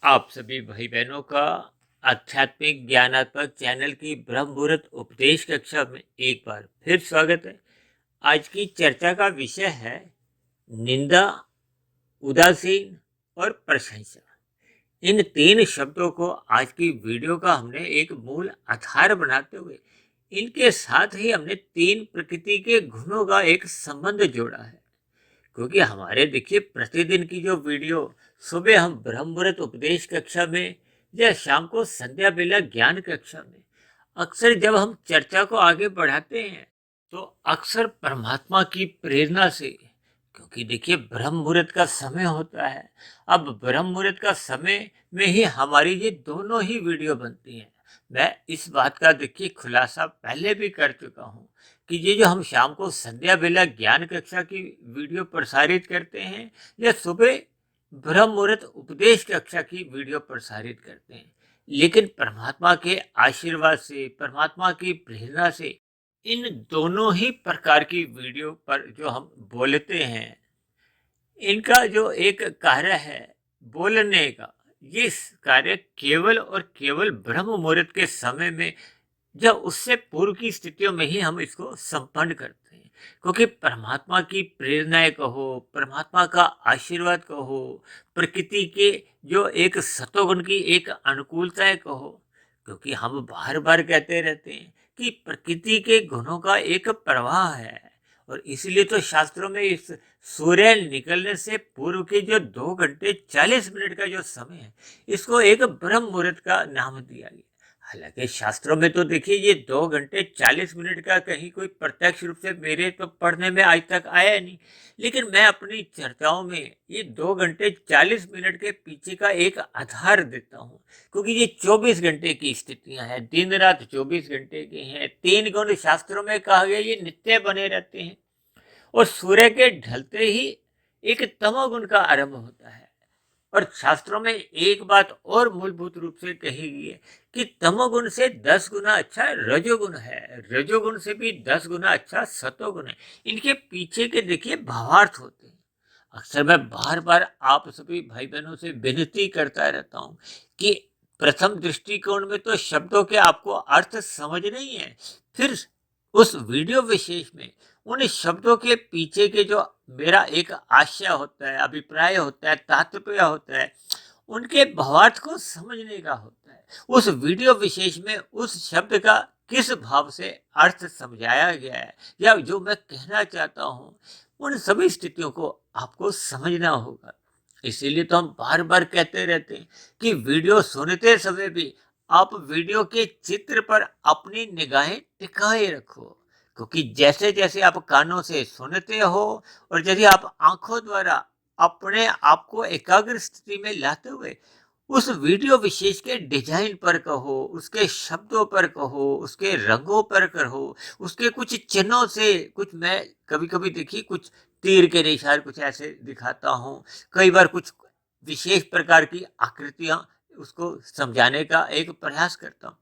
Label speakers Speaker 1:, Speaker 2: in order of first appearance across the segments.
Speaker 1: आप सभी भाई बहनों का आध्यात्मिक ज्ञानात्मक चैनल की ब्रह्म मुहूर्त उपदेश कक्षा में एक बार फिर स्वागत है। आज की चर्चा का विषय है निंदा, उदासीन और प्रशंसा। इन तीन शब्दों को आज की वीडियो का हमने एक मूल आधार बनाते हुए इनके साथ ही हमने तीन प्रकृति के गुणों का एक संबंध जोड़ा है। क्योंकि हमारे देखिए प्रतिदिन की जो वीडियो सुबह हम ब्रह्म मुहूर्त उपदेश कक्षा में या शाम को संध्या बेला ज्ञान कक्षा में अक्सर जब हम चर्चा को आगे बढ़ाते हैं तो अक्सर परमात्मा की प्रेरणा से, क्योंकि देखिए ब्रह्म मुहूर्त का समय होता है। अब ब्रह्म मुहूर्त का समय में ही हमारी ये दोनों ही वीडियो बनती हैं। मैं इस बात का देखिए खुलासा पहले भी कर चुका हूँ कि ये जो हम शाम को संध्या बेला ज्ञान कक्षा की वीडियो प्रसारित करते हैं या सुबह ब्रह्म मुहूर्त उपदेश कक्षा की वीडियो प्रसारित करते हैं, लेकिन परमात्मा के आशीर्वाद से, परमात्मा की प्रेरणा से इन दोनों ही प्रकार की वीडियो पर जो हम बोलते हैं, इनका जो एक कार्य है बोलने का, ये कार्य केवल और केवल ब्रह्म मुहूर्त के समय में जब उससे पूर्व की स्थितियों में ही हम इसको संपन्न करते हैं। क्योंकि परमात्मा की प्रेरणाएं कहो, परमात्मा का आशीर्वाद कहो, प्रकृति के जो एक सतोगुण की एक अनुकूलताएं कहो, क्योंकि हम बार बार कहते रहते हैं कि प्रकृति के गुणों का एक प्रवाह है। और इसलिए तो शास्त्रों में इस सूर्य निकलने से पूर्व के जो 2 घंटे 40 मिनट का जो समय है, इसको एक ब्रह्म मुहूर्त का नाम दिया गया। हालांकि शास्त्रों में तो देखिए ये 2 घंटे 40 मिनट का कहीं कोई प्रत्यक्ष रूप से मेरे तो पढ़ने में आज तक आया नहीं, लेकिन मैं अपनी चर्चाओं में ये 2 घंटे 40 मिनट के पीछे का एक आधार देता हूँ। क्योंकि ये 24 घंटे की स्थितियां हैं, दिन रात 24 घंटे की हैं। 3 गुण शास्त्रों में कहा गया ये नित्य बने रहते हैं। और सूर्य के ढलते ही एक तमोगुण का आरंभ होता है। और शास्त्रों में एक बात और मूलभूत रूप से कही गई है कि तमोगुण से 10 गुना अच्छा रजोगुण है, रजोगुण से भी 10 गुना अच्छा सतोगुण है। इनके पीछे के देखिए भावार्थ होते हैं। अक्सर मैं बार बार आप सभी भाई बहनों से विनती करता रहता हूँ कि प्रथम दृष्टिकोण में तो शब्दों के आपको अर्थ समझ नहीं है, फिर उस वीडियो विशेष में उन शब्दों के पीछे के जो मेरा एक आशय होता है, अभिप्राय होता है, तात्पर्य होता है, उनके भावार्थ को समझने का होता है। उस वीडियो विशेष में उस शब्द का किस भाव से अर्थ समझाया गया है या जो मैं कहना चाहता हूँ, उन सभी स्थितियों को आपको समझना होगा। इसीलिए तो हम बार बार कहते रहते हैं कि वीडियो सुनते समय भी आप वीडियो के चित्र पर अपनी निगाहें टिकाए रखो। क्योंकि जैसे जैसे आप कानों से सुनते हो और यदि आप आंखों द्वारा अपने आप को एकाग्र स्थिति में लाते हुए उस वीडियो विशेष के डिजाइन पर कहो, उसके शब्दों पर कहो, उसके रंगों पर कहो, उसके कुछ चिन्हों से, कुछ मैं कभी कभी देखिए कुछ तीर के निशान कुछ ऐसे दिखाता हूँ, कई बार कुछ विशेष प्रकार की आकृतियां उसको समझाने का एक प्रयास करता हूँ।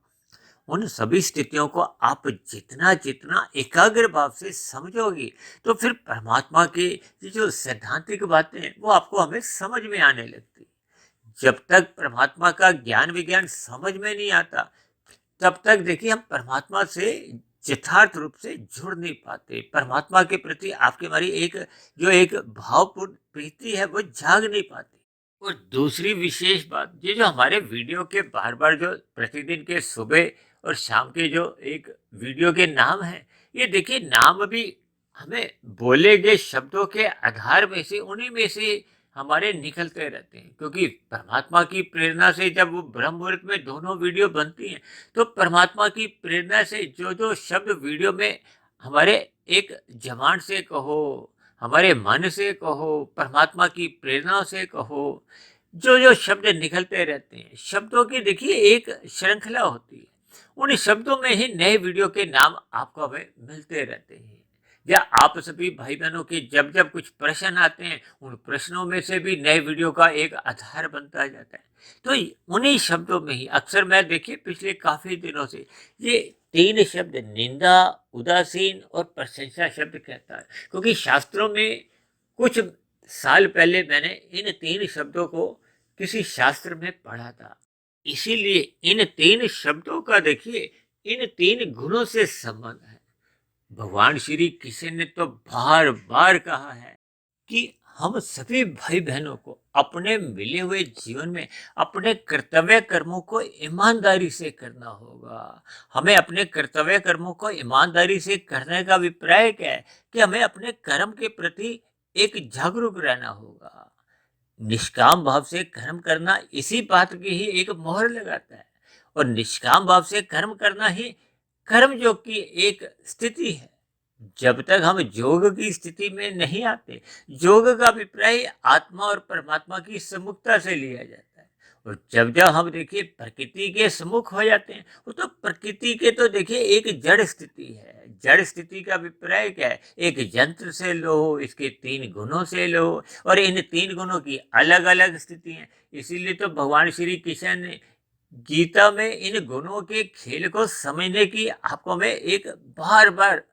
Speaker 1: उन सभी स्थितियों को आप जितना जितना एकाग्र भाव से समझोगे तो फिर परमात्मा के ये जो सैद्धांतिक बातें हैं वो आपको हमें समझ में आने लगती। जब तक परमात्मा का ज्ञान विज्ञान समझ में नहीं आता, तब तक देखिए हम परमात्मा से यथार्थ रूप से जुड़ नहीं पाते। परमात्मा के प्रति आपकी हमारी एक जो एक भावपूर्ण प्रीति है वो जाग नहीं पाती। और दूसरी विशेष बात, ये जो हमारे वीडियो के बार बार जो प्रतिदिन के सुबह और शाम के जो एक वीडियो के नाम है, ये देखिए नाम भी हमें बोले गए शब्दों के आधार में से उन्हीं में से हमारे निकलते रहते हैं। क्योंकि परमात्मा की प्रेरणा से जब वो ब्रह्म मुहूर्त में दोनों वीडियो बनती हैं तो परमात्मा की प्रेरणा से जो जो शब्द वीडियो में हमारे एक जबान से कहो, हमारे मन से कहो, परमात्मा की प्रेरणा से कहो, जो जो शब्द निकलते रहते हैं, शब्दों की देखिए एक श्रृंखला होती है। उन शब्दों में ही नए वीडियो के नाम आपको हमें मिलते रहते हैं। या आप सभी भाई बहनों के जब जब कुछ प्रश्न आते हैं, उन प्रश्नों में से भी नए वीडियो का एक आधार बनता जाता है। तो उन्हीं शब्दों में ही अक्सर मैं देखिए पिछले काफी दिनों से ये तीन शब्द निंदा, उदासीन और प्रशंसा शब्द कहता है। क्योंकि शास्त्रों में कुछ साल पहले मैंने इन तीन शब्दों को किसी शास्त्र में पढ़ा था। इसीलिए इन तीन शब्दों का देखिए इन तीन गुणों से संबंध है। भगवान श्री कृष्ण ने तो बार बार कहा है कि हम सभी भाई बहनों को अपने मिले हुए जीवन में अपने कर्तव्य कर्मों को ईमानदारी से करना होगा। हमें अपने कर्तव्य कर्मों को ईमानदारी से करने का अभिप्राय क्या है कि हमें अपने कर्म के प्रति एक जागरूक रहना होगा। निष्काम भाव से कर्म करना इसी बात की ही एक मोहर लगाता है और निष्काम भाव से कर्म करना ही कर्म योग की एक स्थिति है। जब तक हम योग की स्थिति में नहीं आते, योग का अभिप्राय आत्मा और परमात्मा की सम्मुखता से लिया जाता है। और जब जब हम देखिए प्रकृति के सम्मुख हो जाते हैं, वो तो प्रकृति के तो देखिए एक जड़ स्थिति है। जड़ स्थिति का अभिप्राय क्या है? एक यंत्र से लो, इसके तीन गुणों से लो, और इन तीन गुणों की अलग अलग स्थिति है। इसीलिए तो भगवान श्री कृष्ण ने गीता में इन गुणों के खेल को समझने की आपको मैं एक बार बार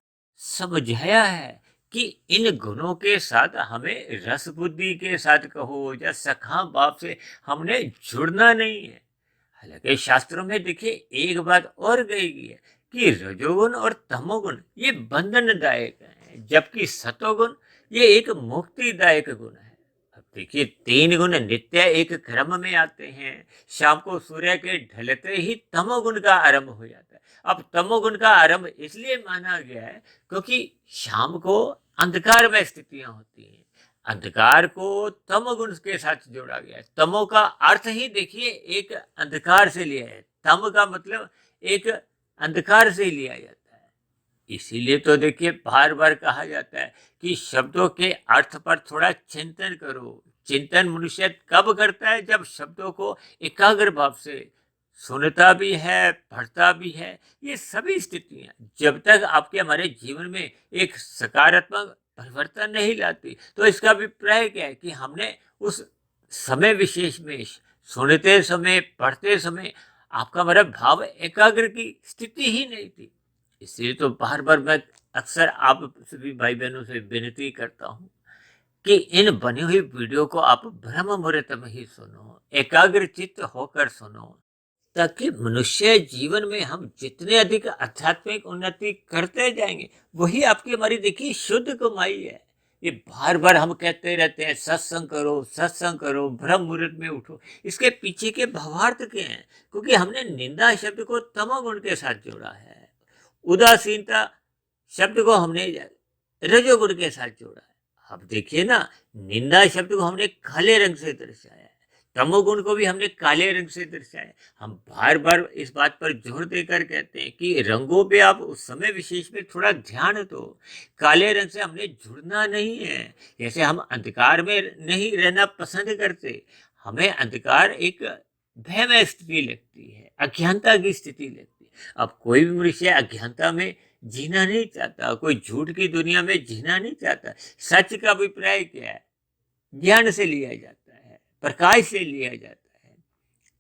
Speaker 1: समझाया है कि इन गुणों के साथ हमें रस बुद्धि के साथ कहो या सखा भाव से हमने जुड़ना नहीं है। हालांकि शास्त्रों में देखिए एक बात और कही गई है कि रजोगुण और तमोगुण ये बंधनदायक है, जबकि सतोगुण ये एक मुक्तिदायक गुण है। अब देखिए तीन गुण नित्य एक क्रम में आते हैं। शाम को सूर्य के ढलते ही तमोगुण का आरंभ हो जाता है। अब तमोगुण का आरंभ इसलिए माना गया है क्योंकि शाम को अंधकार में स्थितियां होती हैं। अंधकार को तमोगुण के साथ जोड़ा गया है। तमो का अर्थ ही देखिए एक अंधकार से लिया है। तम का मतलब एक अंधकार से लिया जाता है। इसीलिए तो देखिए बार बार कहा जाता है कि शब्दों के अर्थ पर थोड़ा चिंतन करो। चिंतन मनुष्य कब करता है? जब शब्दों को एकाग्र भाव से सुनता भी है, पढ़ता भी है। ये सभी स्थितियां जब तक आपके हमारे जीवन में एक सकारात्मक परिवर्तन नहीं लाती, तो इसका अभिप्राय क्या है कि हमने उस समय विशेष में सुनते समय, पढ़ते समय आपका हमारा भाव एकाग्र की स्थिति ही नहीं थी। इसलिए तो बार बार मैं अक्सर आप सभी भाई बहनों से विनती करता हूँ कि इन बनी हुई वीडियो को आप ब्रह्म मुहूर्त में ही सुनो, एकाग्र चित्त होकर सुनो, ताकि मनुष्य जीवन में हम जितने अधिक आध्यात्मिक उन्नति करते जाएंगे वही आपकी हमारी देखिए शुद्ध कमाई है। ये बार बार हम कहते रहते हैं सत्संग करो, ब्रह्म मुहूर्त में उठो। इसके पीछे के भावार्थ क्या हैं? क्योंकि हमने निंदा शब्द को तमोगुण के साथ जोड़ा है, उदासीनता शब्द को हमने रजोगुण के साथ जोड़ा है। अब देखिए ना, निंदा शब्द को हमने काले रंग से दर्शाया है, तमोगुण को भी हमने काले रंग से दर्शाया। हम बार बार इस बात पर जोर देकर कहते हैं कि रंगों पे आप उस समय विशेष में थोड़ा ध्यान दो। काले रंग से हमने जुड़ना नहीं है। जैसे हम अंधकार में नहीं रहना पसंद करते, हमें अंधकार एक भयमय स्थिति लगती है, अज्ञानता की स्थिति लगती है। अब कोई भी मनुष्य अज्ञानता में जीना नहीं चाहता, कोई झूठ की दुनिया में जीना नहीं चाहता। सच का अभिप्राय क्या है? ज्ञान से लिया जाता है, प्रकाश से लिया जाता है।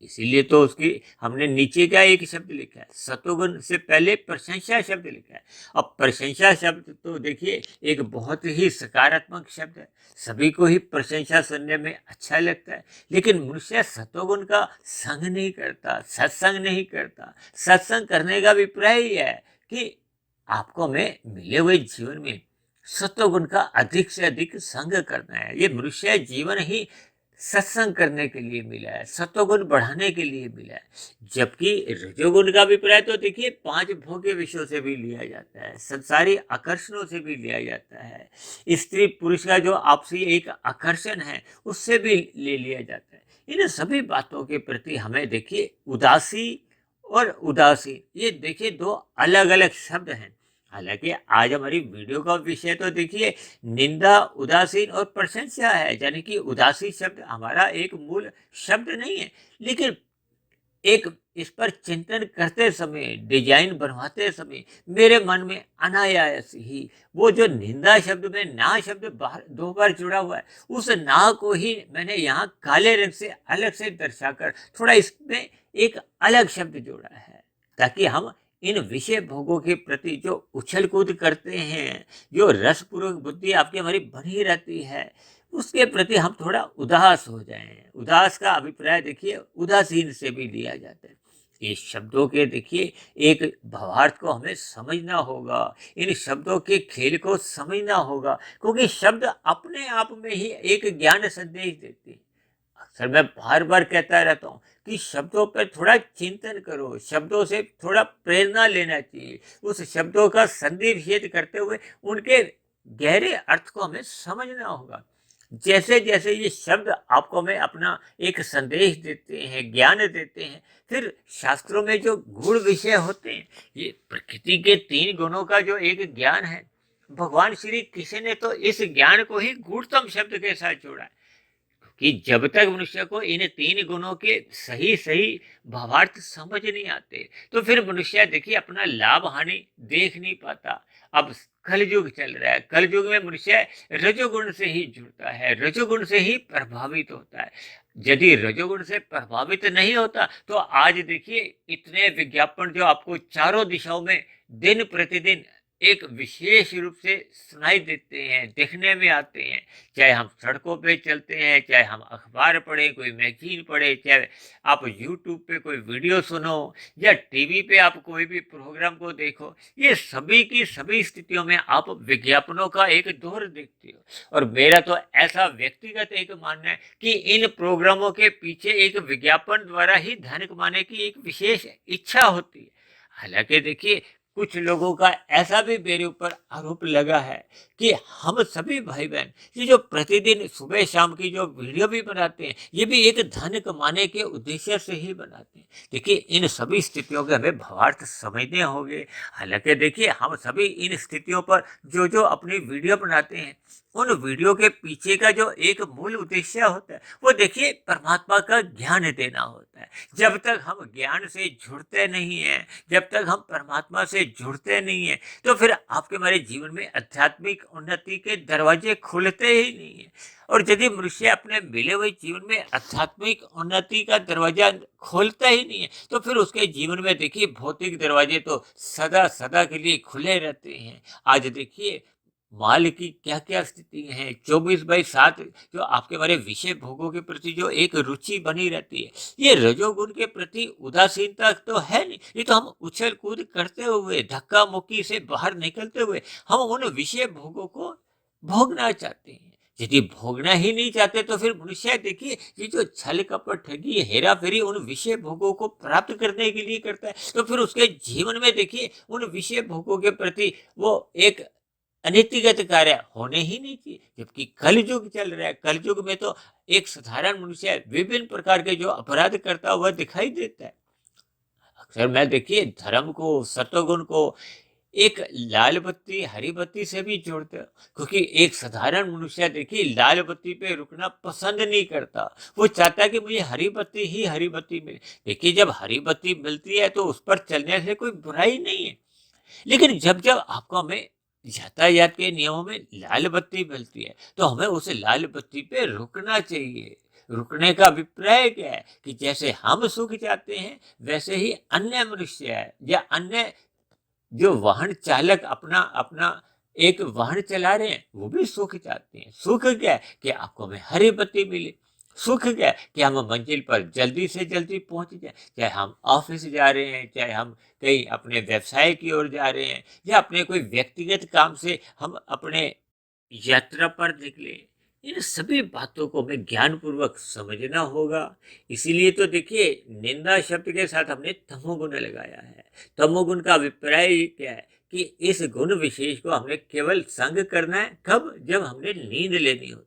Speaker 1: इसीलिए तो उसकी हमने नीचे का एक शब्द लिखा है, सतोगुण से पहले प्रशंसा शब्द लिखा है। अब प्रशंसा शब्द तो देखिए एक बहुत ही सकारात्मक शब्द है, सभी को ही प्रशंसा सुनने में अच्छा लगता है। लेकिन मनुष्य सतोगुण का संग नहीं करता, सत्संग नहीं करता। सत्संग करने का अभिप्राय यह है कि आपको हमें मिले हुए जीवन में सत्वगुण का अधिक से अधिक संग करना है। ये मनुष्य जीवन ही सत्संग करने के लिए मिला है, सत्वगुण बढ़ाने के लिए मिला है। जबकि रजोगुण का अभिप्राय तो देखिए पांच भोग्य विषयों से भी लिया जाता है, संसारी आकर्षणों से भी लिया जाता है, स्त्री पुरुष का जो आपसी एक आकर्षण है उससे भी ले लिया जाता है। इन सभी बातों के प्रति हमें देखिए उदासी और उदासीन, ये देखिए दो अलग अलग शब्द हैं। हालांकि आज हमारी वीडियो का विषय तो देखिए निंदा, उदासीन और प्रशंसा है, यानी कि उदासी शब्द हमारा एक मूल शब्द नहीं है, लेकिन एक इस पर चिंतन करते समय, डिजाइन बनवाते समय मेरे मन में अनायास ही वो जो निंदा शब्द में ना शब्द दो बार जुड़ा हुआ है, उस ना को ही मैंने यहाँ काले रंग से अलग से दर्शाकर थोड़ा इसमें एक अलग शब्द जोड़ा है, ताकि हम इन विषय भोगों के प्रति जो उछल कूद करते हैं, जो रसपूर्वक बुद्धि आपकी हमारी बनी रहती है, उसके प्रति हम थोड़ा उदास हो जाएं। उदास का अभिप्राय देखिए उदासीन से भी लिया जाता है। ये शब्दों के देखिए एक भावार्थ को हमें समझना होगा, इन शब्दों के खेल को समझना होगा, क्योंकि शब्द अपने आप में ही एक ज्ञान संदेश देते हैं। अक्सर मैं बार बार कहता रहता हूँ कि शब्दों पर थोड़ा चिंतन करो, शब्दों से थोड़ा प्रेरणा लेना चाहिए, उस शब्दों का संदर्भ भेद करते हुए उनके गहरे अर्थ को हमें समझना होगा। जैसे जैसे ये शब्द आपको हमें अपना एक संदेश देते हैं, ज्ञान देते हैं, फिर शास्त्रों में जो गुण विषय होते हैं, ये प्रकृति के 3 गुणों का जो एक ज्ञान है, भगवान श्री कृष्ण ने तो इस ज्ञान को ही गूढ़तम शब्द के साथ जोड़ा है। कि जब तक मनुष्य को इन 3 गुणों के सही सही भावार्थ समझ नहीं आते, तो फिर मनुष्य देखिए अपना लाभ हानि देख नहीं पाता। अब कलयुग चल रहा है, कलयुग में मनुष्य रजोगुण से ही जुड़ता है, रजोगुण से ही प्रभावित होता है। यदि रजोगुण से प्रभावित नहीं होता तो आज देखिए इतने विज्ञापन जो आपको चारों दिशाओं में दिन प्रतिदिन एक विशेष रूप से सुनाई देते हैं, देखने में आते हैं। चाहे हम सड़कों पे चलते हैं, चाहे हम अखबार पढ़ें, कोई मैगजीन पढ़े, चाहे आप यूट्यूब पे कोई वीडियो सुनो या टीवी पे आप कोई भी प्रोग्राम को देखो, ये सभी की सभी स्थितियों में आप विज्ञापनों का एक दौर देखते हो। और मेरा तो ऐसा व्यक्तिगत एक मानना है कि इन प्रोग्रामों के पीछे एक विज्ञापन द्वारा ही धन कमाने की एक विशेष इच्छा होती है। हालांकि देखिए कुछ लोगों का ऐसा भी मेरे ऊपर आरोप लगा है कि हम सभी भाई बहन ये जो प्रतिदिन सुबह शाम की जो वीडियो भी बनाते हैं, ये भी एक धन कमाने के उद्देश्य से ही बनाते हैं। देखिए इन सभी स्थितियों के हमें भावार्थ समझने होंगे। हालांकि देखिए हम सभी इन स्थितियों पर जो जो अपनी वीडियो बनाते हैं, उन वीडियो के पीछे का जो एक मूल उद्देश्य होता है वो देखिए परमात्मा का ज्ञान देना होता है। जब तक हम ज्ञान से जुड़ते नहीं हैं, जब तक हम परमात्मा से जुड़ते नहीं हैं, तो फिर आपके हमारे जीवन में आध्यात्मिक उन्नति के दरवाजे खुलते ही नहीं है। और यदि मनुष्य अपने मिले हुए जीवन में आध्यात्मिक उन्नति का दरवाजा खोलता ही नहीं है, तो फिर उसके जीवन में देखिए भौतिक दरवाजे तो सदा सदा के लिए खुले रहते हैं। आज देखिए माल की क्या क्या स्थिति है, 24/7 जो आपके हमारे विषय भोगों के प्रति जो एक रुचि बनी रहती है, ये रजोगुण के प्रति उदासीनता तो है नहीं। ये तो हम उछल कूद करते हुए, धक्का मुक्की से बाहर निकलते हुए हम उन विषय भोगों को भोगना चाहते हैं। यदि भोगना ही नहीं चाहते तो फिर मनुष्य देखिए ये जो छल कपट ठगी हेरा फेरी उन विषय भोगों को प्राप्त करने के लिए करता है, तो फिर उसके जीवन में देखिए उन विषय भोगों के प्रति वो एक अनीतिगत कार्य होने ही नहीं चाहिए। जबकि कलयुग चल रहा है, कलयुग में तो एक साधारण मनुष्य विभिन्न प्रकार के जो अपराध करता हुआ दिखाई देता है। अक्सर मैं देखिए धर्म को, सत्वगुण को एक लाल बत्ती हरी बत्ती से भी जोड़ते हैं, क्योंकि एक साधारण मनुष्य देखिए लाल बत्ती पे रुकना पसंद नहीं करता। वो चाहता है कि मुझे हरी बत्ती ही हरी बत्ती मिले। देखिए जब हरी बत्ती मिलती है तो उस पर चलने से कोई बुराई नहीं है, लेकिन जब जब आपको हमें यातायात के नियमों में लाल बत्ती मिलती है तो हमें उस लाल बत्ती पे रुकना चाहिए। रुकने का अभिप्राय क्या है कि जैसे हम सुख चाहते हैं वैसे ही अन्य मनुष्य है या अन्य जो वाहन चालक अपना अपना एक वाहन चला रहे हैं वो भी सुख चाहते हैं। सुख क्या है कि आपको हमें हरी बत्ती मिले। सुख क्या है कि हम मंजिल पर जल्दी से जल्दी पहुंच जाए। चाहे हम ऑफिस जा रहे हैं, चाहे हम कहीं अपने व्यवसाय की ओर जा रहे हैं या अपने कोई व्यक्तिगत काम से हम अपने यात्रा पर निकले, इन सभी बातों को हमें ज्ञान पूर्वक समझना होगा। इसीलिए तो देखिए निंदा शब्द के साथ हमने तमोगुण लगाया है। तमोगुण का अभिप्राय क्या है कि इस गुण विशेष को हमने केवल संग करना है। कब? जब हमने नींद लेनी होती है।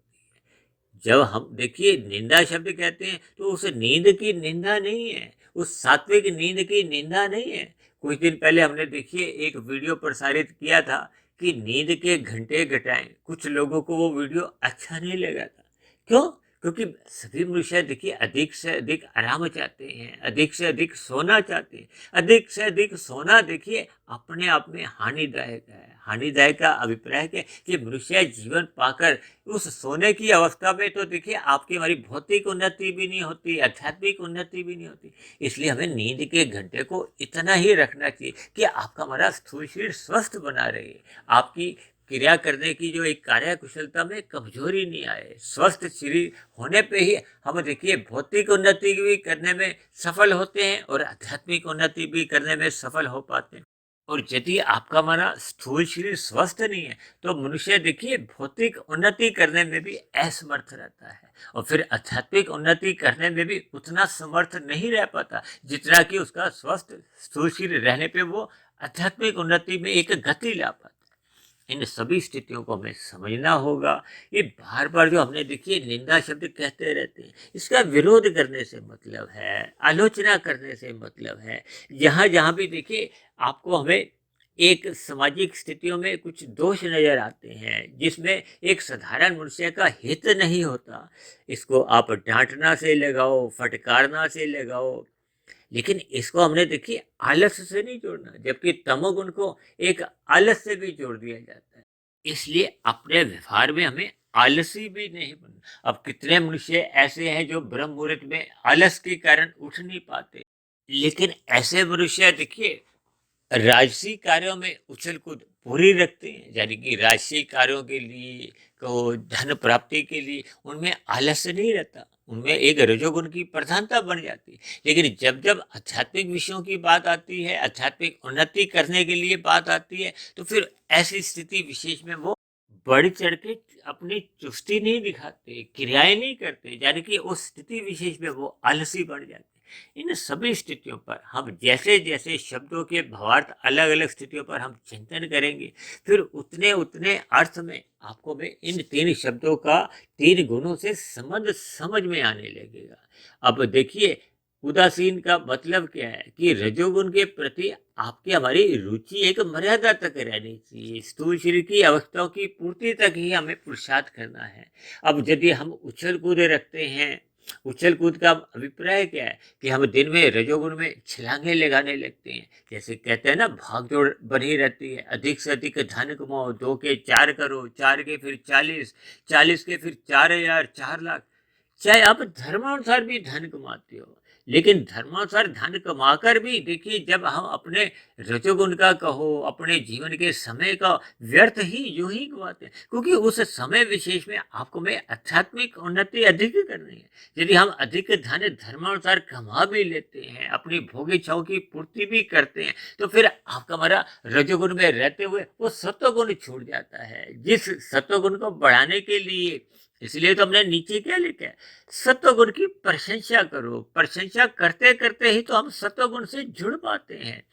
Speaker 1: जब हम देखिए निंदा शब्द कहते हैं तो उस नींद की निंदा नहीं है, उस सात्विक नींद की निंदा नहीं है। कुछ दिन पहले हमने देखिए एक वीडियो प्रसारित किया था कि नींद के घंटे घटाएं। कुछ लोगों को वो वीडियो अच्छा नहीं लगा था। क्यों? क्योंकि सभी मनुष्य देखिए अधिक से अधिक आराम चाहते हैं, अधिक से अधिक सोना चाहते हैं। अधिक से अधिक सोना देखिए अपने आप में हानिदायक है। हानिदायक का अभिप्राय है कि मनुष्य जीवन पाकर उस सोने की अवस्था में तो देखिए आपकी हमारी भौतिक उन्नति भी नहीं होती, आध्यात्मिक उन्नति भी नहीं होती। इसलिए हमें नींद के घंटे को इतना ही रखना चाहिए कि आपका हमारा स्थूल शरीर स्वस्थ बना रहे, आपकी क्रिया करने की जो एक कार्य कुशलता में कमजोरी नहीं आए। स्वस्थ शरीर होने पे ही हम देखिए भौतिक उन्नति भी करने में सफल होते हैं और आध्यात्मिक उन्नति भी करने में सफल हो पाते हैं। और यदि आपका हमारा स्थूल शरीर स्वस्थ नहीं है तो मनुष्य देखिए भौतिक उन्नति करने में भी असमर्थ रहता है और फिर आध्यात्मिक उन्नति करने में भी उतना समर्थ नहीं रह पाता जितना कि उसका स्वस्थ स्थूल शरीर रहने पे वो आध्यात्मिक उन्नति में एक गति ला पाता है। इन सभी स्थितियों को हमें समझना होगा। ये बार बार जो हमने देखिए निंदा शब्द कहते रहते हैं, इसका विरोध करने से मतलब है, आलोचना करने से मतलब है। जहाँ जहाँ भी देखिए आपको हमें एक सामाजिक स्थितियों में कुछ दोष नजर आते हैं जिसमें एक साधारण मनुष्य का हित नहीं होता, इसको आप डांटना से लगाओ, फटकारना से लगाओ, लेकिन इसको हमने देखिए आलस से नहीं जोड़ना, जबकि तमोगुण को एक आलस से भी जोड़ दिया जाता है। इसलिए अपने व्यवहार में हमें आलसी भी नहीं बनना। अब कितने मनुष्य ऐसे हैं जो ब्रह्म मुहूर्त में आलस के कारण उठ नहीं पाते, लेकिन ऐसे मनुष्य देखिए राजसी कार्यों में उछल कूद पूरी रखते हैं, यानी कि राजसी कार्यों के लिए को धन प्राप्ति के लिए उनमें आलस्य नहीं रहता, उनमें एक रजोगुण की प्रधानता बन जाती है। लेकिन जब जब आध्यात्मिक विषयों की बात आती है, आध्यात्मिक उन्नति करने के लिए बात आती है, तो फिर ऐसी स्थिति विशेष में वो बढ़ चढ़ के अपनी चुस्ती नहीं दिखाते, क्रियाएं नहीं करते, यानी कि उस स्थिति विशेष में वो आलसी बन जाते। इन सभी स्थितियों पर हम जैसे जैसे शब्दों के भावार्थ अलग अलग स्थितियों पर हम चिंतन करेंगे, फिर उतने उतने अर्थ में आपको में इन तीन शब्दों का तीन गुणों से संबंध समझ में आने लगेगा। अब देखिए उदासीन का मतलब क्या है कि रजोगुण के प्रति आपकी हमारी रुचि एक मर्यादा तक रहनी चाहिए। स्थूल शरीर की अवस्थाओं की पूर्ति तक ही हमें पुरुषार्थ करना है। अब यदि हम उछल कूद रखते हैं, उछल कूद का अभिप्राय क्या है कि हम दिन में रजोगुण में छलांगे लगाने लगते हैं। जैसे कहते हैं ना, भाग दौड़ बनी रहती है, अधिक से अधिक धन कमाओ, 2 के 4 करो, 4 के फिर 40, 40 के फिर 4,000, 4 लाख। चाहे आप धर्मानुसार भी धन कमाते हो, लेकिन धर्मानुसार धन कमाकर भी देखिए जब हम अपने रजोगुण का कहो, अपने जीवन के समय का व्यर्थ ही यूं ही गवाते हैं, क्योंकि उस समय विशेष में आपको में आध्यात्मिक उन्नति अधिक करनी है। यदि हम अधिक धन धर्मानुसार कमा भी लेते हैं, अपनी भोग इच्छाओं की पूर्ति भी करते हैं, तो फिर आपका हमारा रजोगुण में रहते हुए वो सत्वगुण छूट जाता है, जिस सत्वगुण को बढ़ाने के लिए, इसलिए तो हमने नीचे क्या लिखा है, सत्वगुण की प्रशंसा करो। प्रशंसा करते करते ही तो हम सत्वगुण से जुड़ पाते हैं,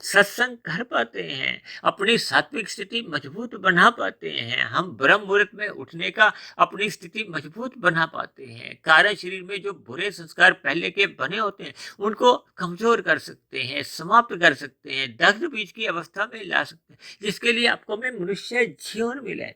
Speaker 1: सत्संग कर पाते हैं, अपनी सात्विक स्थिति मजबूत बना पाते हैं, हम ब्रह्म मुहूर्त में उठने का अपनी स्थिति मजबूत बना पाते हैं, कार्य शरीर में जो बुरे संस्कार पहले के बने होते हैं उनको कमजोर कर सकते हैं, समाप्त कर सकते हैं, दग्ध बीज की अवस्था में ला सकते हैं, जिसके लिए आपको में मनुष्य जीवन मिला है।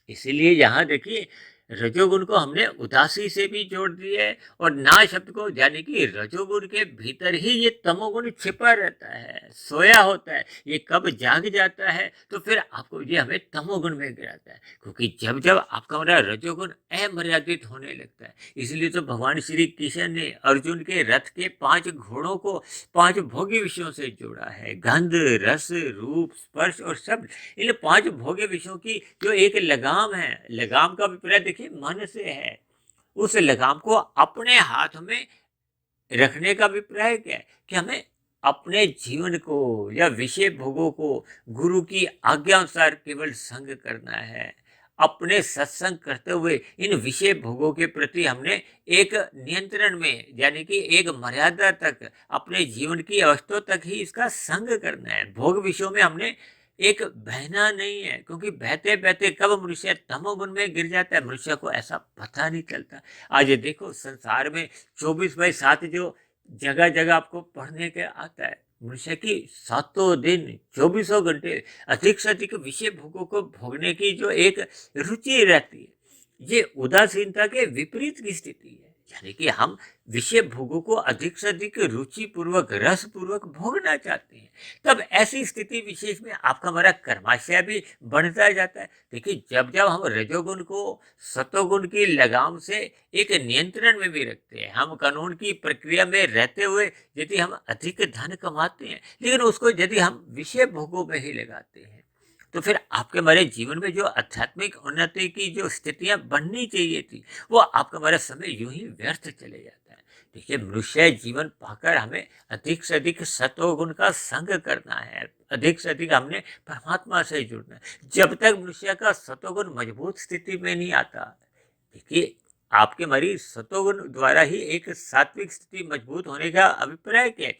Speaker 1: इसीलिए यहाँ देखिए रजोगुण को हमने उदासी से भी जोड़ दिया है और ना शब्द को, यानी कि रजोगुण के भीतर ही ये तमोगुण छिपा रहता है, सोया होता है। ये कब जाग जाता है तो फिर आपको ये हमें तमोगुण में गिराता है, क्योंकि जब जब आपका हमारा रजोगुण अमर्यादित होने लगता है, इसलिए तो भगवान श्री कृष्ण ने अर्जुन के रथ के 5 घोड़ों को 5 भोग्य विषयों से जोड़ा है। गंध, रस, रूप, स्पर्श और शब्द, इन 5 भोग्य विषयों की जो एक लगाम है, लगाम का अभिप्राय देखिए मन से है, उस लगाम को अपने हाथ में रखने का अभिप्राय क्या है कि हमें अपने जीवन को या विषय भोगों को गुरु की आज्ञा अनुसार केवल संग करना है। अपने सत्संग करते हुए इन विषय भोगों के प्रति हमने एक नियंत्रण में, यानी कि एक मर्यादा तक, अपने जीवन की अवस्था तक ही इसका संग करना है। भोग विषयों में हमने एक बहना नहीं है, क्योंकि बहते बहते कब मनुष्य तमोगुण में गिर जाता है मनुष्य को ऐसा पता नहीं चलता। आज ये देखो संसार में 24/7 जो जगह जगह आपको पढ़ने के आता है, मनुष्य की 7 दिन 24 घंटे अधिक से अधिक विषय भोगों को भोगने की जो एक रुचि रहती है, ये उदासीनता के विपरीत की स्थिति है। यानी कि हम विषय भोगों को अधिक से अधिक रुचि पूर्वक, रस पूर्वक भोगना चाहते हैं। तब ऐसी स्थिति विशेष में आपका हमारा कर्माशय भी बढ़ता जाता है। देखिए जब जब हम रजोगुण को सतोगुण की लगाम से एक नियंत्रण में भी रखते हैं, हम कानून की प्रक्रिया में रहते हुए यदि हम अधिक धन कमाते हैं, लेकिन उसको यदि हम विषय भोगों में ही लगाते हैं, तो फिर आपके हमारे जीवन में जो आध्यात्मिक उन्नति की जो स्थितियां बननी चाहिए थी, वो आपका हमारा समय यूं ही व्यर्थ चले जाता है। देखिए, मनुष्य जीवन पाकर हमें अधिक से अधिक सतोगुण का संग करना है, अधिक से अधिक हमने परमात्मा से जुड़ना है। जब तक मनुष्य का सतोगुण मजबूत स्थिति में नहीं आता, देखिए, आपके हमारी सतोगुण द्वारा ही एक सात्विक स्थिति मजबूत होने का अभिप्राय क्या है?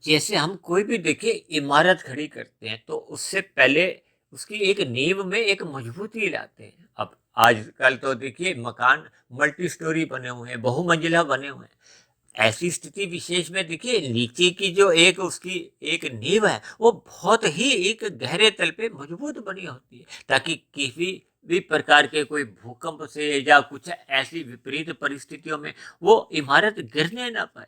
Speaker 1: जैसे हम कोई भी देखिए इमारत खड़ी करते हैं तो उससे पहले उसकी एक नींव में एक मजबूती लाते हैं। अब आजकल तो देखिए मकान मल्टी स्टोरी बने हुए हैं, बहुमंजिला बने हुए हैं। ऐसी स्थिति विशेष में देखिए नीचे की जो एक उसकी एक नींव है वो बहुत ही एक गहरे तल पे मजबूत बनी होती है, ताकि किसी भी प्रकार के कोई भूकंप से या कुछ ऐसी विपरीत परिस्थितियों में वो इमारत गिरने ना पाए।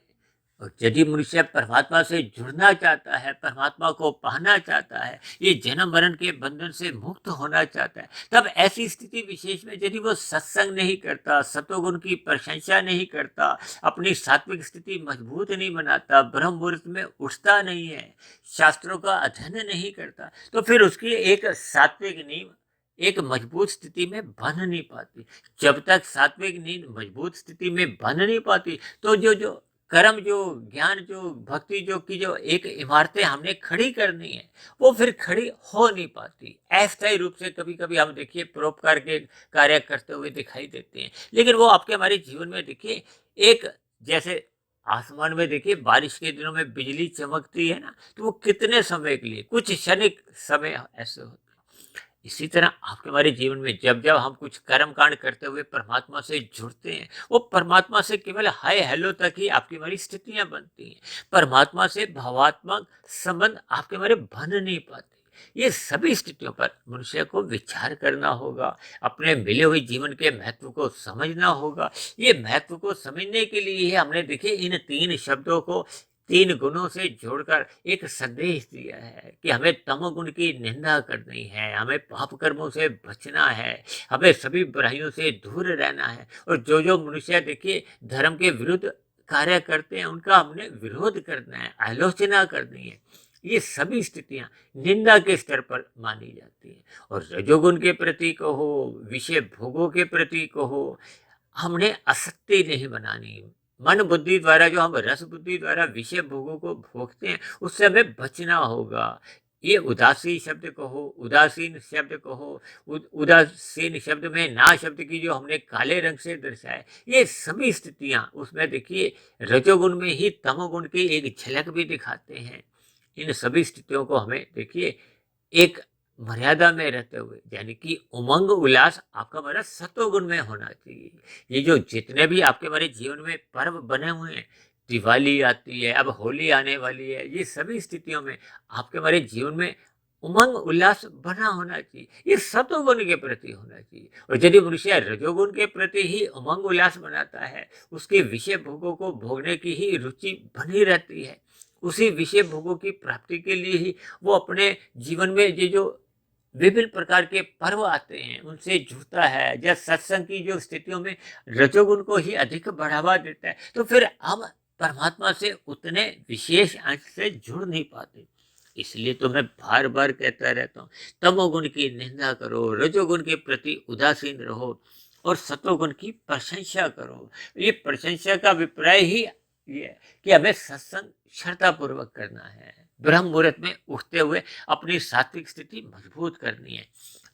Speaker 1: और यदि मनुष्य परमात्मा से जुड़ना चाहता है, परमात्मा को पाना चाहता है, ये जन्म मरण के बंधन से मुक्त होना चाहता है, तब ऐसी स्थिति विशेष में यदि वो सत्संग नहीं करता, सतोगुण की प्रशंसा नहीं करता, अपनी सात्विक स्थिति मजबूत नहीं बनाता, ब्रह्म मुहूर्त में उठता नहीं है, शास्त्रों का अध्ययन नहीं करता, तो फिर उसकी एक सात्विक नींव एक मजबूत स्थिति में बन नहीं पाती। जब तक सात्विक नींद मजबूत स्थिति में बन नहीं पाती, तो जो जो कर्म, जो ज्ञान, जो भक्ति, जो की जो एक इमारतें हमने खड़ी करनी है, वो फिर खड़ी हो नहीं पाती। अस्थायी रूप से कभी कभी हम देखिए परोपकार के कार्य करते हुए दिखाई देते हैं, लेकिन वो आपके हमारे जीवन में देखिए एक जैसे आसमान में देखिए बारिश के दिनों में बिजली चमकती है ना, तो वो कितने समय के लिए, कुछ क्षणिक समय ऐसे होते हैं। इसी तरह आपके हमारे जीवन में जब जब हम कुछ कर्म कांड करते हुए परमात्मा से जुड़ते हैं, वो परमात्मा से केवल हाय हेलो तक ही आपकी हमारी स्थितियां बनती हैं। परमात्मा से भावात्मक संबंध आपके हमारे बन नहीं पाते। ये सभी स्थितियों पर मनुष्य को विचार करना होगा, अपने मिले हुए जीवन के महत्व को समझना होगा। ये महत्व को समझने के लिए ही हमने देखिए इन तीन शब्दों को तीन गुणों से जोड़कर एक संदेश दिया है कि हमें तमोगुण की निंदा करनी है, हमें पाप कर्मों से बचना है, हमें सभी बुराइयों से दूर रहना है। और जो जो मनुष्य देखिए धर्म के विरुद्ध कार्य करते हैं उनका हमने विरोध करना है, आलोचना करनी है। ये सभी स्थितियां निंदा के स्तर पर मानी जाती हैं। और रजोगुण के प्रति कहो, विषय भोगों के प्रति कहो, हमने आसक्ति नहीं बनानी। मन बुद्धि द्वारा जो हम रस बुद्धि द्वारा विषय भोगों को भोगते हैं उससे हमें बचना होगा। ये उदासी शब्द कहो, उदासीन शब्द कहो, उदासीन शब्द में ना शब्द की जो हमने काले रंग से दर्शाए, ये सभी स्थितियां उसमें देखिए रजोगुण में ही तमोगुण की एक झलक भी दिखाते हैं। इन सभी स्थितियों को हमें देखिए एक मर्यादा में रहते हुए, यानी कि उमंग उल्लास आपका हमारा सतोगुण में होना चाहिए। ये जो जितने भी आपके हमारे जीवन में पर्व बने हुए हैं, दिवाली आती है, अब होली आने वाली है, ये सभी स्थितियों में आपके हमारे जीवन में उमंग उल्लास बना होना चाहिए। ये सतोगुण के प्रति होना चाहिए। और यदि मनुष्य रजोगुण के प्रति ही उमंग उल्लास बनाता है, उसके विषय भोगों को भोगने की ही रुचि बनी रहती है, उसी विषय भोगों की प्राप्ति के लिए ही वो अपने जीवन में ये जो विभिन्न प्रकार के पर्व आते हैं उनसे जुड़ता है, या सत्संग की जो स्थितियों में रजोगुण को ही अधिक बढ़ावा देता है, तो फिर हम परमात्मा से उतने विशेष अंश से जुड़ नहीं पाते। इसलिए तो मैं बार बार कहता रहता हूँ, तमोगुण की निंदा करो, रजोगुण के प्रति उदासीन रहो और सतोगुण की प्रशंसा करो। ये प्रशंसा का अभिप्राय ही ये है कि हमें सत्संग श्रद्धापूर्वक करना है, ब्रह्म मुहूर्त में उठते हुए अपनी सात्विक स्थिति मजबूत करनी है।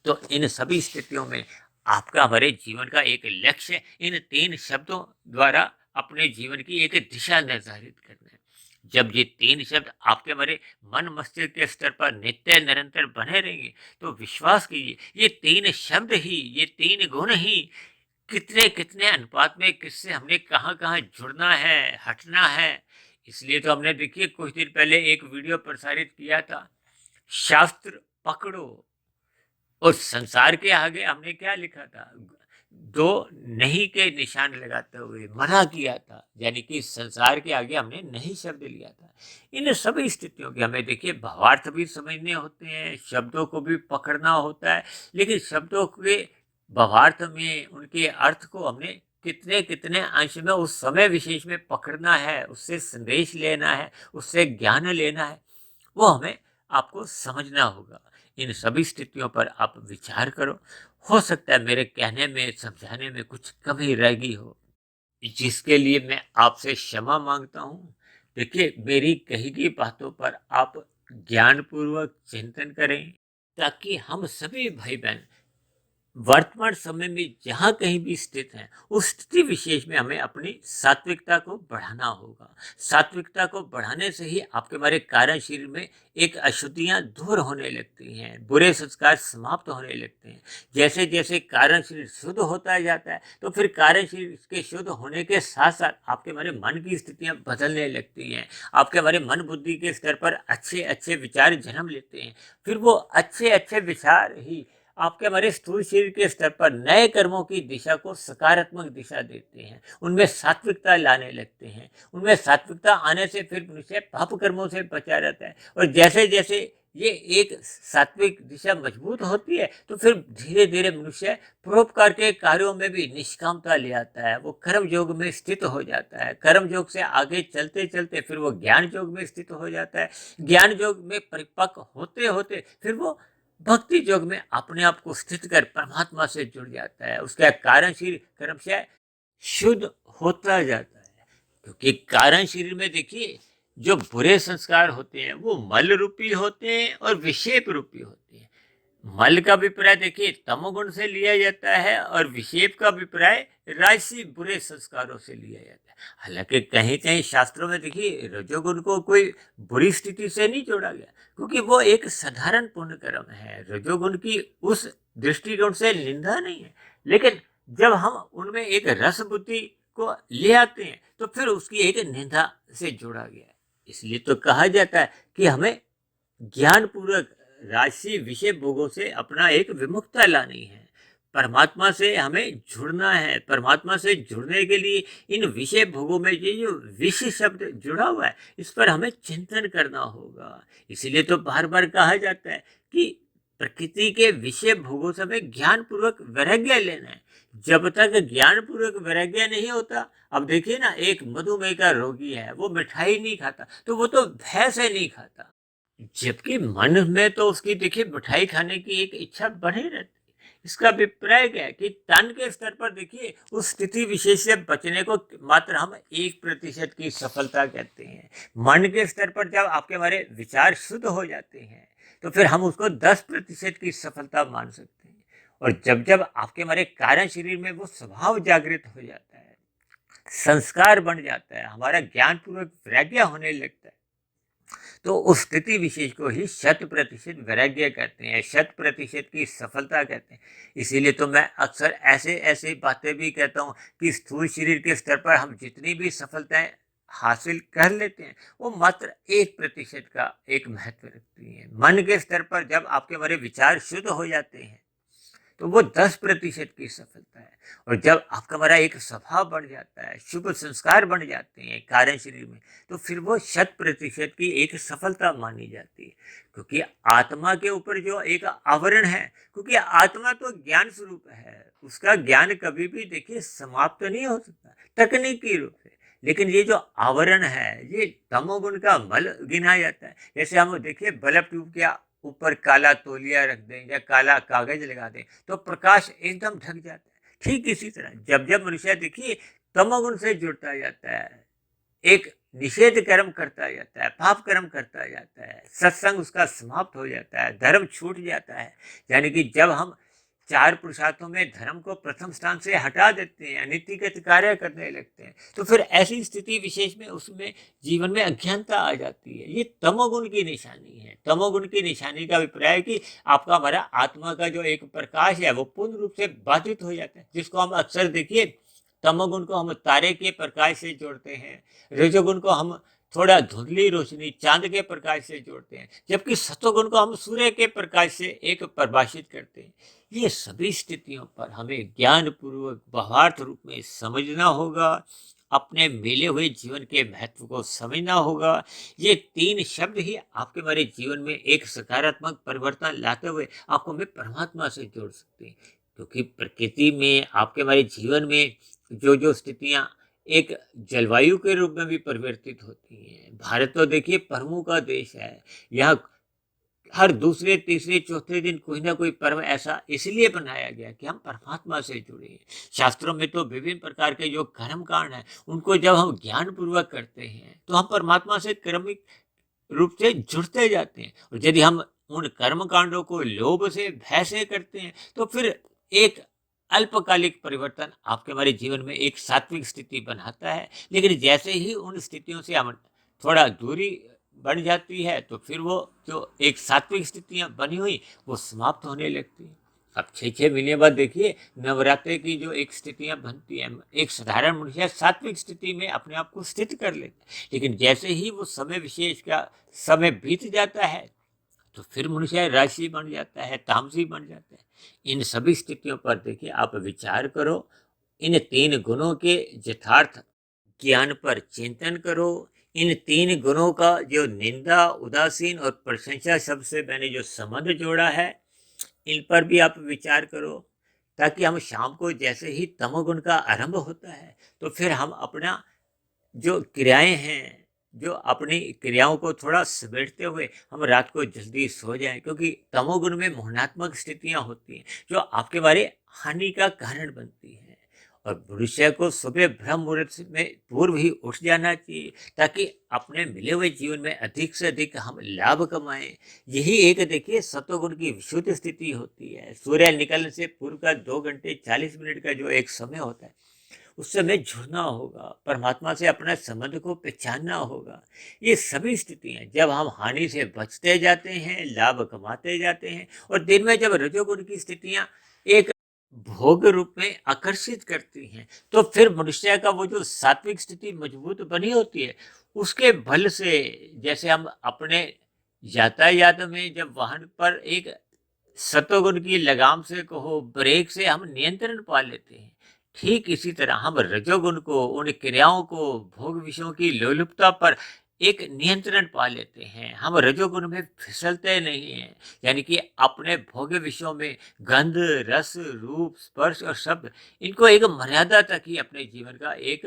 Speaker 1: तो इन सभी स्थितियों में आपका हमारे जीवन का एक लक्ष्य इन तीन शब्दों द्वारा अपने जीवन की एक दिशा निर्धारित करना है। जब ये तीन शब्द आपके हमारे मन मस्तिष्क के स्तर पर नित्य निरंतर बने रहेंगे, तो विश्वास कीजिए ये तीन शब्द ही, ये तीन गुण ही कितने कितने अनुपात में किससे हमने कहाँ कहाँ जुड़ना है, हटना है। इसलिए तो हमने देखिए कुछ दिन पहले एक वीडियो प्रसारित किया था, शास्त्र पकड़ो और संसार के आगे हमने क्या लिखा था, दो नहीं के निशान लगाते हुए मना किया था, यानी कि संसार के आगे हमने नहीं शब्द लिया था। इन सभी स्थितियों के हमें देखिए भावार्थ भी समझने होते हैं, शब्दों को भी पकड़ना होता है, लेकिन शब्दों के भावार्थ में उनके अर्थ को हमने कितने कितने अंश में उस समय विशेष में पकड़ना है, उससे संदेश लेना है, उससे ज्ञान लेना है, वो हमें आपको समझना होगा। इन सभी स्थितियों पर आप विचार करो। हो सकता है मेरे कहने में, समझाने में कुछ कमी रह गई हो, जिसके लिए मैं आपसे क्षमा मांगता हूँ। देखिए, मेरी कही गई बातों पर आप ज्ञानपूर्वक चिंतन करें, ताकि हम सभी भाई बहन वर्तमान समय में जहाँ कहीं भी स्थित हैं, उस स्थिति विशेष में हमें अपनी सात्विकता को बढ़ाना होगा। सात्विकता को बढ़ाने से ही आपके हमारे कारण शरीर में एक अशुद्धियाँ दूर होने लगती हैं, बुरे संस्कार समाप्त होने लगते हैं। जैसे जैसे कारण शरीर शुद्ध होता जाता है, तो फिर कारण शरीर के शुद्ध होने के साथ साथ आपके हमारे मन की स्थितियाँ बदलने लगती हैं। आपके हमारे मन बुद्धि के स्तर पर अच्छे अच्छे विचार जन्म लेते हैं। फिर वो अच्छे अच्छे विचार ही आपके हमारे स्थूल शरीर के स्तर पर नए कर्मों की दिशा को सकारात्मक दिशा देते हैं, उनमें सात्विकता लाने लगते हैं। उनमें सात्विकता आने से फिर मनुष्य पाप कर्मों से बचा रहता है। और जैसे जैसे ये एक सात्विक दिशा मजबूत होती है, तो फिर धीरे धीरे मनुष्य परोपकार के कार्यों में भी निष्कामता ले आता है। वो कर्म योग में स्थित हो जाता है। कर्म योग से आगे चलते चलते फिर वो ज्ञान योग में स्थित हो जाता है। ज्ञान योग में परिपक्व होते होते फिर वो भक्ति योग में अपने आप को स्थित कर परमात्मा से जुड़ जाता है। उसका कारण शरीर क्रमशः शुद्ध होता जाता है। क्योंकि कारण शरीर में देखिए, जो बुरे संस्कार होते हैं वो मल रूपी होते हैं और विक्षेप रूपी होते हैं। मल का अभिप्राय देखिए तमोगुण से लिया जाता है, और विक्षेप का अभिप्राय राजसी बुरे संस्कारों से लिया जाता है। हालांकि कहीं कहीं शास्त्रों में देखिए रजोगुण को कोई बुरी स्थिति से नहीं जोड़ा गया, क्योंकि वो एक साधारण पुण्य कर्म है। रजोगुण की उस दृष्टिकोण से निंदा नहीं है, लेकिन जब हम उनमें एक रस बुद्धि को ले आते हैं, तो फिर उसकी एक निंदा से जोड़ा गया है। इसलिए तो कहा जाता है कि हमें ज्ञान पूर्वक राशि विषय भोगों से अपना एक विमुक्ता लानी है। परमात्मा से हमें जुड़ना है। परमात्मा से जुड़ने के लिए इन विषय भोगों में ये जो विषय शब्द जुड़ा हुआ है, इस पर हमें चिंतन करना होगा। इसीलिए तो बार बार कहा जाता है कि प्रकृति के विषय भोगों से हमें ज्ञान पूर्वक वैराग्य लेना है। जब तक ज्ञान पूर्वक वैराग्य नहीं होता, अब देखिए ना, एक मधुमेह का रोगी है, वो मिठाई नहीं खाता, तो वो तो भय से नहीं खाता, जबकि मन में तो उसकी देखिए मिठाई खाने की एक इच्छा बनी रहती है। इसका अभिप्राय क्या है कि तन के स्तर पर देखिए उस स्थिति विशेष से बचने को मात्र हम 1% की सफलता कहते हैं। मन के स्तर पर जब आपके हमारे विचार शुद्ध हो जाते हैं, तो फिर हम उसको 10% की सफलता मान सकते हैं। और जब जब आपके हमारे कारण शरीर में वो स्वभाव जागृत हो जाता है, संस्कार बन जाता है, हमारा ज्ञान पूर्वक वैराग्य होने लगता है, तो उस स्थिति विशेष को ही 100% वैराग्य कहते हैं, 100% की सफलता कहते हैं। इसीलिए तो मैं अक्सर ऐसे ऐसे बातें भी कहता हूँ कि स्थूल शरीर के स्तर पर हम जितनी भी सफलताएं हासिल कर लेते हैं, वो मात्र 1% का एक महत्व रखती है। मन के स्तर पर जब आपके हमारे विचार शुद्ध हो जाते हैं, तो वो 10% की सफलता है। और जब आपका हमारा एक स्वभाव बढ़ जाता है, शुभ संस्कार बन जाते हैं कारण शरीर में, तो फिर वो 100% की एक सफलता मानी जाती है। क्योंकि आत्मा के ऊपर जो एक आवरण है, क्योंकि आत्मा तो ज्ञान स्वरूप है, उसका ज्ञान कभी भी देखिए समाप्त नहीं हो सकता तकनीकी रूप से। लेकिन ये जो आवरण है, ये तमोगुण का मल गिना जाता है। जैसे हम देखिए बल्ब ट्यूब के ऊपर काला तौलिया रख दें या काला कागज लगा दें, तो प्रकाश एकदम ढक जाता है। ठीक इसी तरह जब जब मनुष्य देखिए तमोगुण से जुड़ता जाता है, एक निषेध कर्म करता जाता है, पाप कर्म करता जाता है, सत्संग उसका समाप्त हो जाता है, धर्म छूट जाता है। यानी कि जब हम 4 पुरुषार्थों में धर्म को प्रथम स्थान से हटा देते हैं, अनितिगत कार्य करने लगते हैं, तो फिर ऐसी स्थिति विशेष में उसमें जीवन में अज्ञानता आ जाती है। ये तमोगुण की निशानी है। तमोगुण की निशानी का अभिप्राय है कि आपका हमारा आत्मा का जो एक प्रकाश है, वो पूर्ण रूप से बाधित हो जाता है, जिसको हम अक्सर देखिए तमोगुण को हम तारे के प्रकाश से जोड़ते हैं, रजोगुण को हम थोड़ा धुंधली रोशनी चांद के प्रकाश से जोड़ते हैं, जबकि सतोगुण को हम सूर्य के प्रकाश से एक परिभाषित करते हैं। ये सभी स्थितियों पर हमें ज्ञान पूर्वक भावार्थ रूप में समझना होगा, अपने मिले हुए जीवन के महत्व को समझना होगा। ये 3 शब्द ही आपके हमारे जीवन में एक सकारात्मक परिवर्तन लाते हुए आपको हमें परमात्मा से जोड़ सकते हैं। क्योंकि प्रकृति में आपके हमारे जीवन में जो जो स्थितियां एक जलवायु के रूप में भी परिवर्तित होती हैं। भारत तो देखिए पर्वों का देश है। यहाँ हर दूसरे तीसरे चौथे दिन कोई ना कोई पर्व ऐसा इसलिए बनाया गया कि हम परमात्मा से जुड़े हैं। शास्त्रों में तो विभिन्न प्रकार के जो कर्म कांड है उनको जब हम ज्ञान पूर्वक करते हैं तो हम परमात्मा से क्रमिक रूप से जुड़ते जाते हैं। और यदि हम उन कर्म कांडों को लोभ से भय से करते हैं तो फिर एक अल्पकालिक परिवर्तन आपके हमारे जीवन में एक सात्विक स्थिति बनाता है। लेकिन जैसे ही उन स्थितियों से हम थोड़ा दूरी बढ़ जाती है तो फिर वो जो एक सात्विक स्थितियां बनी हुई वो समाप्त होने लगती हैं। अब 6 महीने बाद देखिए नवरात्रि की जो एक स्थितियां बनती हैं, एक साधारण मनुष्य सात्विक स्थिति में अपने आप को स्थित कर लेता है। लेकिन जैसे ही वो समय विशेष का समय बीत जाता है तो फिर मनुष्य राशि बन जाता है, तामसी बन जाता है। इन सभी स्थितियों पर देखिए आप विचार करो, इन 3 गुणों के यथार्थ ज्ञान पर चिंतन करो। इन 3 गुणों का जो निंदा, उदासीन और प्रशंसा शब्द से मैंने जो संबंध जोड़ा है, इन पर भी आप विचार करो, ताकि हम शाम को जैसे ही तमोगुण का आरंभ होता है तो फिर हम अपना जो क्रियाएं हैं, जो अपनी क्रियाओं को थोड़ा समेटते हुए हम रात को जल्दी सो जाएं, क्योंकि तमोगुण में मोहनात्मक स्थितियां होती हैं जो आपके बारे हानि का कारण बनती हैं। और मनुष्य को सुबह ब्रह्म मुहूर्त में पूर्व ही उठ जाना चाहिए, ताकि अपने मिले हुए जीवन में अधिक से अधिक हम लाभ कमाएं। यही एक देखिए सत्वगुण की विशुद्ध स्थिति होती है। सूर्य निकलने से पूर्व का 2 घंटे 40 मिनट का जो एक समय होता है उस समय जुड़ना होगा, परमात्मा से अपने संबंध को पहचानना होगा। ये सभी स्थितियां जब हम हानि से बचते जाते हैं, लाभ कमाते जाते हैं, और दिन में जब रजोगुण की स्थितियां एक भोग रूप में आकर्षित करती हैं तो फिर मनुष्य का वो जो सात्विक स्थिति मजबूत बनी होती है उसके बल से, जैसे हम अपने यातायात में जब वाहन पर एक सतोगुण की लगाम से कहो, ब्रेक से हम नियंत्रण पा लेते हैं, ठीक इसी तरह हम रजोगुण को, उन क्रियाओं को, भोग विषयों की लोलुपता पर एक नियंत्रण पा लेते हैं। हम रजोगुण में फिसलते नहीं हैं, यानी कि अपने भोग विषयों में गंध, रस, रूप, स्पर्श और शब्द, इनको एक मर्यादा तक ही अपने जीवन का एक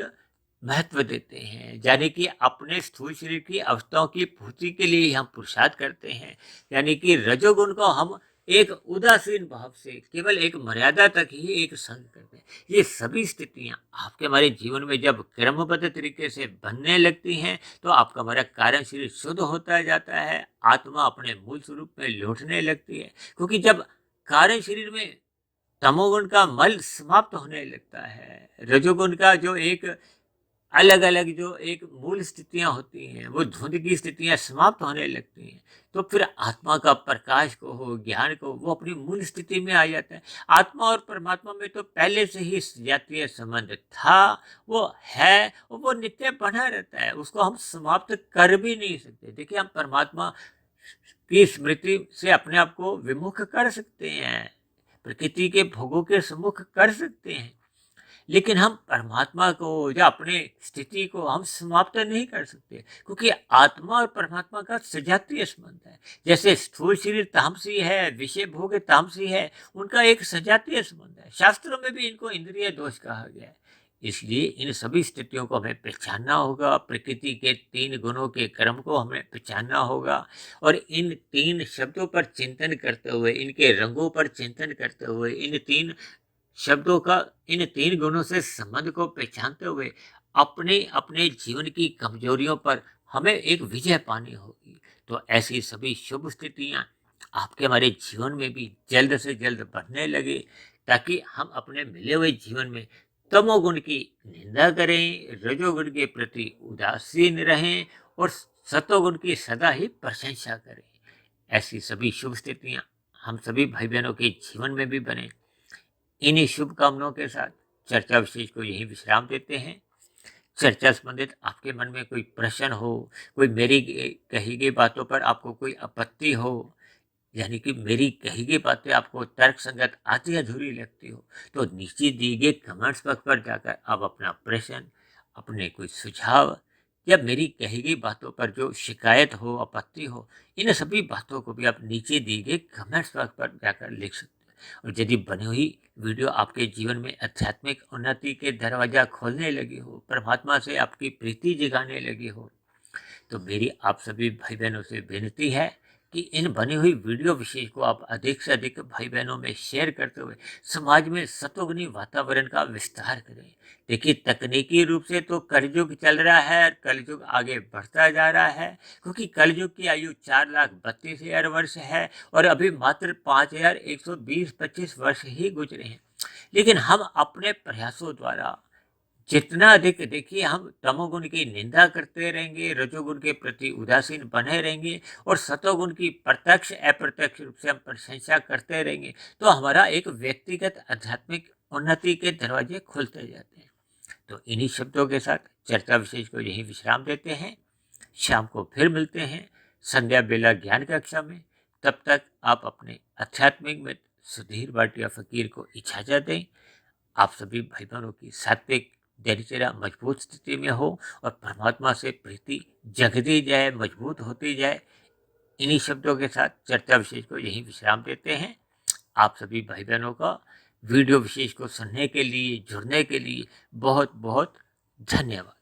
Speaker 1: महत्व देते हैं। यानी कि अपने स्थूल शरीर की अवस्थाओं की पूर्ति के लिए हम पुरुषार्थ करते हैं। यानी कि रजोगुण को हम एक उदासीन भाव से केवल एक मर्यादा तक ही एक संग करते हैं। ये सभी स्थितियां आपके हमारे जीवन में जब क्रमबद्ध तरीके से बनने लगती हैं तो आपका हमारा कारण शरीर शुद्ध होता जाता है, आत्मा अपने मूल स्वरूप में लौटने लगती है। क्योंकि जब कारण शरीर में तमोगुण का मल समाप्त होने लगता है, रजोगुण का जो एक अलग अलग जो एक मूल स्थितियां होती हैं, वो धुंध की स्थितियां समाप्त होने लगती हैं, तो फिर आत्मा का प्रकाश को हो, ज्ञान को, वो अपनी मूल स्थिति में आ जाता है। आत्मा और परमात्मा में तो पहले से ही जातीय संबंध था, वो है और वो नित्य बना रहता है, उसको हम समाप्त कर भी नहीं सकते। देखिए हम परमात्मा की स्मृति से अपने आप को विमुख कर सकते हैं, प्रकृति के भोगों के सम्मुख कर सकते हैं, लेकिन हम परमात्मा को या अपने स्थिति को हम समाप्त नहीं कर सकते, क्योंकि आत्मा और परमात्मा का सजातीय संबंध है। जैसे स्थूल शरीर तामसी है, विषय भोग तामसी है, उनका एक सजातीय संबंध है। शास्त्रों में भी इनको इंद्रिय दोष कहा गया है। इसलिए इन सभी स्थितियों को हमें पहचानना होगा, प्रकृति के 3 गुणों के क्रम को हमें पहचानना होगा, और इन 3 शब्दों पर चिंतन करते हुए, इनके रंगों पर चिंतन करते हुए, इन 3 शब्दों का इन 3 गुणों से संबंध को पहचानते हुए अपने अपने जीवन की कमजोरियों पर हमें एक विजय पानी होगी। तो ऐसी सभी शुभ स्थितियां आपके हमारे जीवन में भी जल्द से जल्द बढ़ने लगे, ताकि हम अपने मिले हुए जीवन में तमोगुण की निंदा करें, रजोगुण के प्रति उदासीन रहें और सतोगुण की सदा ही प्रशंसा करें। ऐसी सभी शुभ स्थितियां हम सभी भाई बहनों के जीवन में भी बने। इन्हीं शुभकामनाओं के साथ चर्चा विशेष को यही विश्राम देते हैं। चर्चा संबंधित आपके मन में कोई प्रश्न हो, कोई मेरी कही गई बातों पर आपको कोई आपत्ति हो, यानी कि मेरी कही गई बातें आपको तर्क संगत आधी अधूरी लगती हो, तो नीचे दिए गए कमेंट्स बॉक्स पर जाकर आप अपना प्रश्न, अपने कोई सुझाव या मेरी कही गई बातों पर जो शिकायत हो, आपत्ति हो, इन सभी बातों को भी आप नीचे दिए गए कमेंट्स बॉक्स पर जाकर लिख सकते हैं। और यदि बनी हुई वीडियो आपके जीवन में आध्यात्मिक उन्नति के दरवाजा खोलने लगी हो, परमात्मा से आपकी प्रीति जगाने लगी हो, तो मेरी आप सभी भाई बहनों से विनती है कि इन बनी हुई वीडियो विशेष को आप अधिक से अधिक भाई बहनों में शेयर करते हुए समाज में सतोगुनी वातावरण का विस्तार करें। देखिए, तकनीकी रूप से तो कलयुग चल रहा है और कलयुग आगे बढ़ता जा रहा है, क्योंकि कलयुग की आयु 4,32,000 वर्ष है और अभी मात्र 5,120-25 वर्ष ही गुजरे हैं। लेकिन हम अपने प्रयासों द्वारा जितना अधिक, देखिए, हम तमोगुण की निंदा करते रहेंगे, रजोगुण के प्रति उदासीन बने रहेंगे और सतोगुण की प्रत्यक्ष अप्रत्यक्ष रूप से हम प्रशंसा करते रहेंगे, तो हमारा एक व्यक्तिगत आध्यात्मिक उन्नति के दरवाजे खुलते जाते हैं। तो इन्हीं शब्दों के साथ चर्चा विशेष को यही विश्राम देते हैं। शाम को फिर मिलते हैं संध्या बेला ज्ञान कक्षा में। तब तक आप अपने आध्यात्मिक मित्र सुधीर भाटिया फकीर को इजाजत दें। आप सभी भाई बहनों की सात्विक दिनचर्या मजबूत स्थिति में हो और परमात्मा से प्रीति जगती जाए, मजबूत होती जाए। इन्हीं शब्दों के साथ चर्चा विशेष को यही विश्राम देते हैं। आप सभी भाई बहनों का वीडियो विशेष को सुनने के लिए, जुड़ने के लिए बहुत बहुत धन्यवाद।